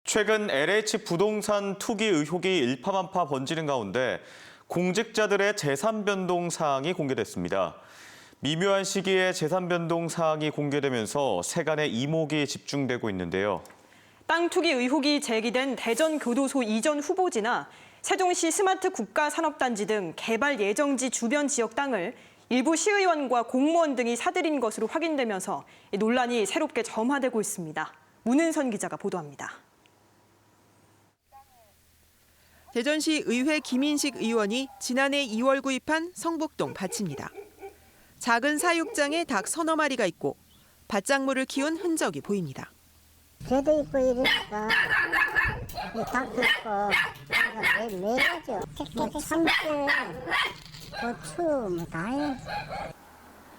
최근 LH 부동산 투기 의혹이 일파만파 번지는 가운데 공직자들의 재산 변동 사항이 공개됐습니다. 미묘한 시기에 재산 변동 사항이 공개되면서 세간의 이목이 집중되고 있는데요. 땅 투기 의혹이 제기된 대전교도소 이전 후보지나 세종시 스마트 국가산업단지 등 개발 예정지 주변 지역 땅을 일부 시의원과 공무원 등이 사들인 것으로 확인되면서 논란이 새롭게 점화되고 있습니다. 문은선 기자가 보도합니다. 대전시 의회 김인식 의원이 지난해 2월 구입한 성북동 밭입니다. 작은 사육장에 닭 서너 마리가 있고 밭작물을 키운 흔적이 보입니다. 개도 있고 이러니까 이 닭도 있고 매일매일하죠. 택배, 상추, 고추 다 해요.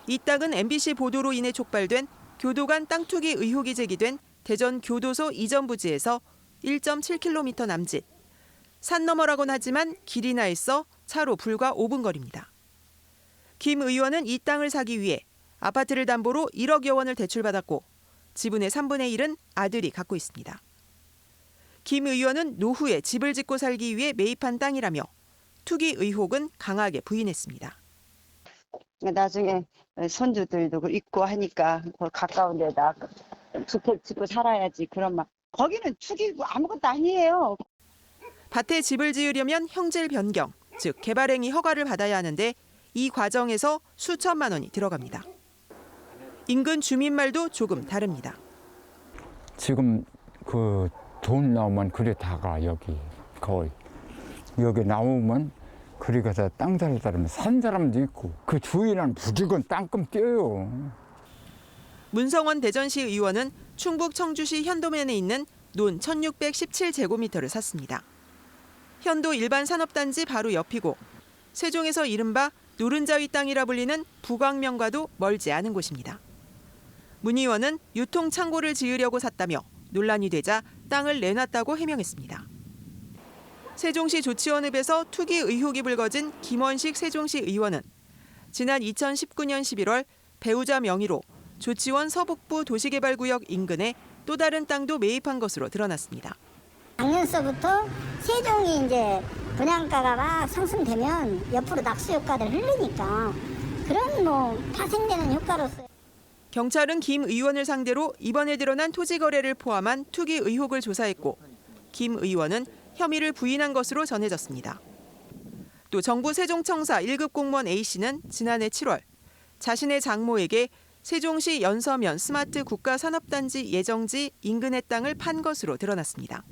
이 땅은 MBC 보도로 인해 촉발된 교도 간 땅 투기 의혹이 제기된 대전 교도소 이전 부지에서 1.7km 남짓. 산 너머라곤 하지만 길이 나 있어 차로 불과 5분 거리입니다. 김 의원은 이 땅을 사기 위해 아파트를 담보로 1억여 원을 대출받았고 지분의 3분의 1은 아들이 갖고 있습니다. 김 의원은 노후에 집을 짓고 살기 위해 매입한 땅이라며 투기 의혹은 강하게 부인했습니다. 나중에 손주들도 있고 하니까 가까운 데다 주택 짓고 살아야지 그런 막 거기는 투기고 아무것도 아니에요. 밭에 집을 지으려면 형질 변경, 즉 개발행위 허가를 받아야 하는데 이 과정에서 수천만 원이 들어갑니다. 인근 주민 말도 조금 다릅니다. 지금 그 돈 나오면 그래 다가 여기 거의 여기 나오면 그리 가서 땅 살 사람은 산 사람도 있고 그 주인은 무조건 땅금 떼요. 문성원 대전시 의원은 충북 청주시 현도면에 있는 논 1617제곱미터를 샀습니다. 현도 일반 산업단지 바로 옆이고 세종에서 이른바 노른자위 땅이라 불리는 부광명과도 멀지 않은 곳입니다. 문 의원은 유통창고를 지으려고 샀다며 논란이 되자 땅을 내놨다고 해명했습니다. 세종시 조치원읍에서 투기 의혹이 불거진 김원식 세종시 의원은 지난 2019년 11월 배우자 명의로 조치원 서북부 도시개발구역 인근에 또 다른 땅도 매입한 것으로 드러났습니다. 작년서부터 세종이 이제 분양가가 막 상승되면 옆으로 낙수 효과를 흘리니까 그런 파생되는 효과로서. 경찰은 김 의원을 상대로 이번에 드러난 토지 거래를 포함한 투기 의혹을 조사했고 김 의원은 혐의를 부인한 것으로 전해졌습니다. 또 정부 세종청사 1급 공무원 A씨는 지난해 7월 자신의 장모에게 세종시 연서면 스마트 국가산업단지 예정지 인근의 땅을 판 것으로 드러났습니다.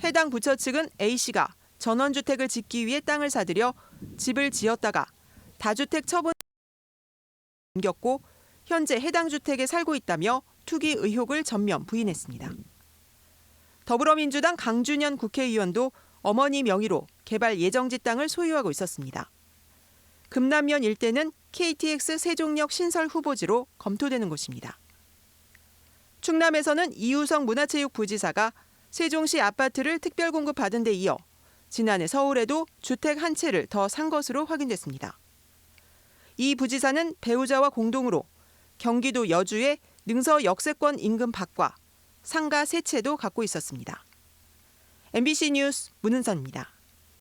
해당 부처 측은 A씨가 전원주택을 짓기 위해 땅을 사들여 집을 지었다가 다주택 처분 옮겼고 현재 해당 주택에 살고 있다며 투기 의혹을 전면 부인했습니다. 더불어민주당 강준현 국회의원도 어머니 명의로 개발 예정지 땅을 소유하고 있었습니다. 금남면 일대는 KTX 세종역 신설 후보지로 검토되는 곳입니다. 충남에서는 이우성 문화체육부지사가 세종시 아파트를 특별 공급받은 데 이어 지난해 서울에도 주택 한 채를 더 산 것으로 확인됐습니다. 이 부지사는 배우자와 공동으로 경기도 여주의 능서 역세권 인근 밭과 상가 3채도 갖고 있었습니다. MBC 뉴스 문은선입니다.